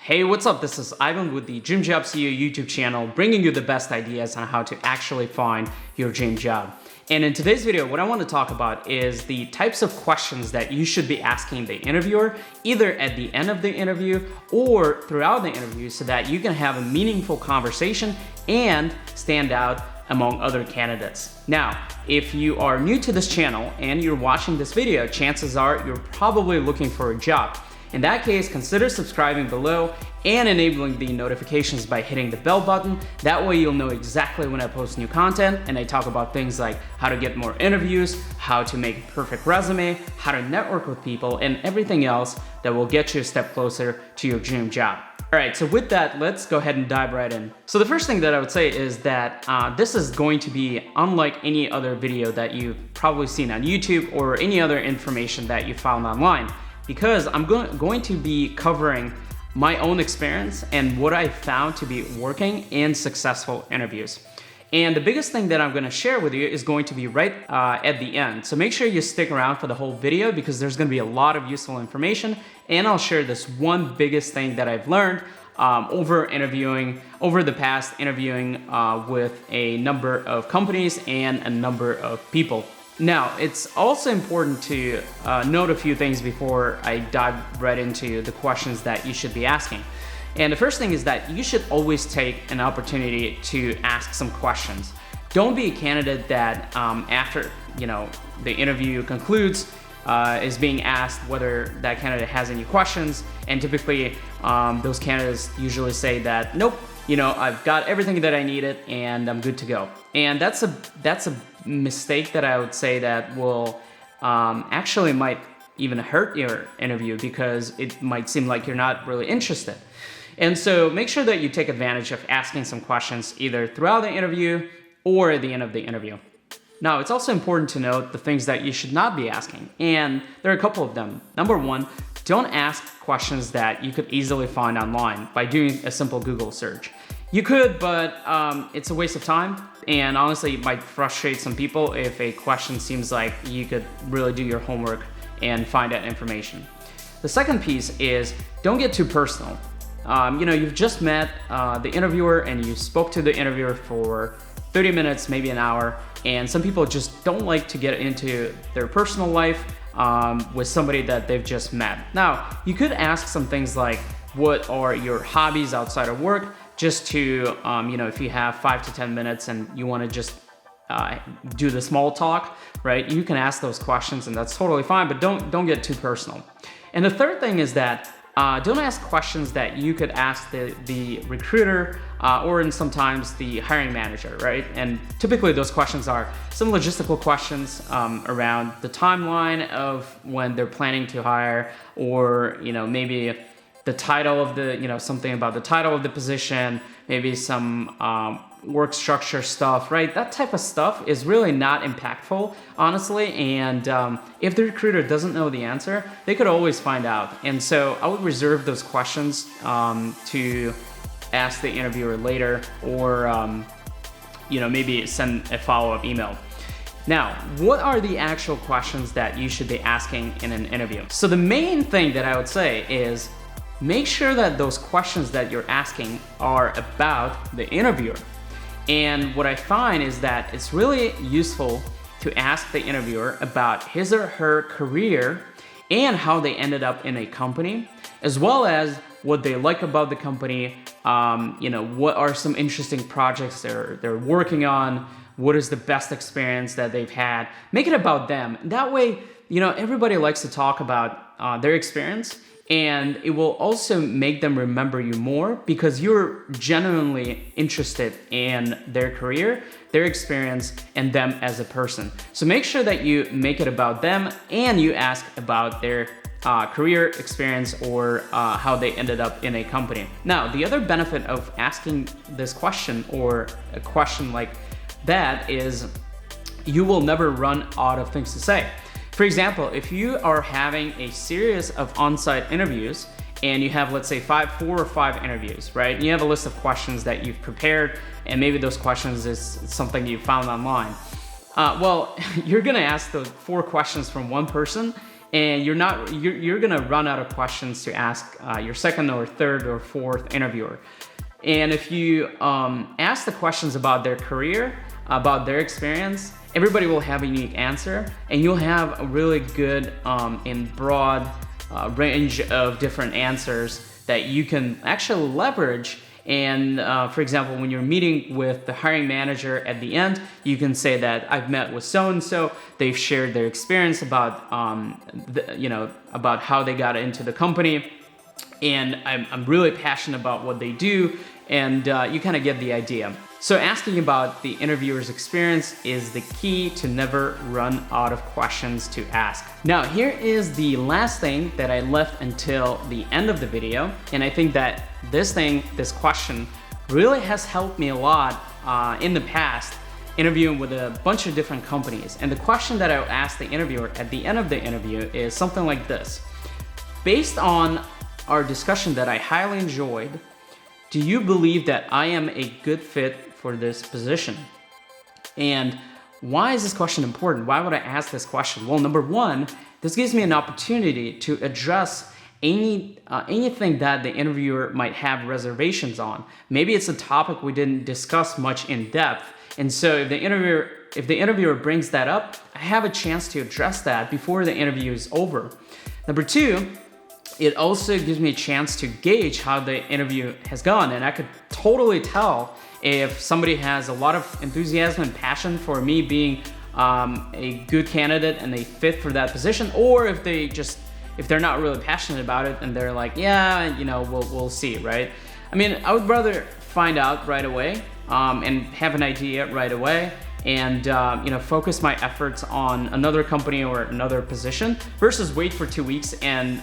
Hey, what's up? This is Ivan with the Dream Job CEO YouTube channel, bringing you the best ideas on how to actually find your dream job. And in today's video, what I want to talk about is the types of questions that you should be asking the interviewer, either at the end of the interview or throughout the interview, so that you can have a meaningful conversation and stand out among other candidates. Now, if you are new to this channel and you're watching this video, chances are you're probably looking for a job. In that case, consider subscribing below and enabling the notifications by hitting the bell button. That way you'll know exactly when I post new content, and I talk about things like how to get more interviews, how to make a perfect resume, how to network with people, and everything else that will get you a step closer to your dream job. All right, so with that, let's go ahead and dive right in. So the first thing that I would say is that this is going to be unlike any other video that you've probably seen on YouTube or any other information that you found online, because I'm going to be covering my own experience and what I found to be working in successful interviews. And the biggest thing that I'm going to share with you is going to be right at the end. So make sure you stick around for the whole video, because there's going to be a lot of useful information, and I'll share this one biggest thing that I've learned over the past interviewing with a number of companies and a number of people. Now, it's also important to note a few things before I dive right into the questions that you should be asking. And the first thing is that you should always take an opportunity to ask some questions. Don't be a candidate that after the interview concludes is being asked whether that candidate has any questions, and typically those candidates usually say that nope, I've got everything that I needed and I'm good to go. And that's a mistake that I would say that will actually might even hurt your interview, because it might seem like you're not really interested. And so make sure that you take advantage of asking some questions either throughout the interview or at the end of the interview. Now, it's also important to note the things that you should not be asking, and there are a couple of them. Number one, don't ask questions that you could easily find online by doing a simple Google search. You could, but it's a waste of time, and honestly, it might frustrate some people if a question seems like you could really do your homework and find that information. The second piece is don't get too personal. You've just met the interviewer and you spoke to the interviewer for 30 minutes, maybe an hour, and some people just don't like to get into their personal life with somebody that they've just met. Now, you could ask some things like, what are your hobbies outside of work? Just to, if you have 5 to 10 minutes and you want to just do the small talk, right? You can ask those questions, and that's totally fine, but don't get too personal. And the third thing is that don't ask questions that you could ask the recruiter or sometimes the hiring manager, right? And typically those questions are some logistical questions around the timeline of when they're planning to hire, or maybe the title of something about the title of the position, maybe some work structure stuff, right? That type of stuff is really not impactful, honestly. And if the recruiter doesn't know the answer, they could always find out. And so I would reserve those questions to ask the interviewer later, or maybe send a follow-up email. Now, what are the actual questions that you should be asking in an interview? So the main thing that I would say is make sure that those questions that you're asking are about the interviewer. And what I find is that it's really useful to ask the interviewer about his or her career and how they ended up in a company, as well as what they like about the company, what are some interesting projects they're working on, what is the best experience that they've had. Make it about them. That way, everybody likes to talk about their experience, and it will also make them remember you more, because you're genuinely interested in their career, their experience, and them as a person. So make sure that you make it about them and you ask about their career experience or how they ended up in a company. Now, the other benefit of asking this question, or a question like that, is you will never run out of things to say. For example, if you are having a series of on-site interviews and you have, let's say, 4 or 5 interviews, right? And you have a list of questions that you've prepared, and maybe those questions is something you found online. Well, you're gonna ask those 4 questions from one person, and you're gonna run out of questions to ask your second or third or fourth interviewer. And if you ask the questions about their career, about their experience, everybody will have a unique answer, and you'll have a really good and broad range of different answers that you can actually leverage. And for example, when you're meeting with the hiring manager at the end, you can say that I've met with so-and-so, they've shared their experience about, about how they got into the company, and I'm really passionate about what they do, and you kind of get the idea. So asking about the interviewer's experience is the key to never run out of questions to ask. Now, here is the last thing that I left until the end of the video, and I think that this question really has helped me a lot in the past, interviewing with a bunch of different companies. And the question that I would ask the interviewer at the end of the interview is something like this: based on our discussion that I highly enjoyed, do you believe that I am a good fit for this position? And why is this question important? Why would I ask this question? Well, number one, this gives me an opportunity to address anything that the interviewer might have reservations on. Maybe it's a topic we didn't discuss much in depth, and so if the interviewer brings that up, I have a chance to address that before the interview is over. Number two, it also gives me a chance to gauge how the interview has gone, and I could totally tell if somebody has a lot of enthusiasm and passion for me being a good candidate and a fit for that position, or if they're not really passionate about it and they're like, yeah, we'll see, right? I mean, I would rather find out right away and have an idea right away, and focus my efforts on another company or another position versus wait for 2 weeks and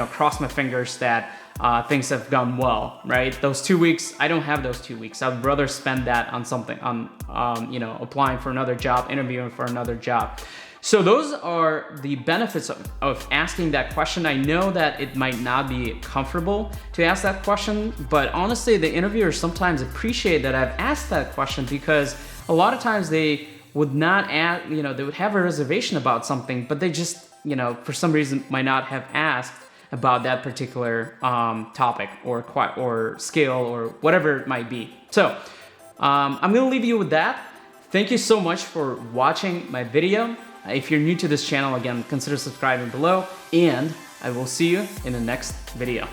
cross my fingers that things have gone well, right? Those 2 weeks, I don't have those 2 weeks. I'd rather spend that on something, applying for another job, interviewing for another job. So those are the benefits of asking that question. I know that it might not be comfortable to ask that question, but honestly, the interviewers sometimes appreciate that I've asked that question, because a lot of times they would not ask, they would have a reservation about something, but they just, for some reason might not have asked about that particular topic or skill or whatever it might be. So I'm gonna leave you with that. Thank you so much for watching my video. If you're new to this channel, again, consider subscribing below, and I will see you in the next video.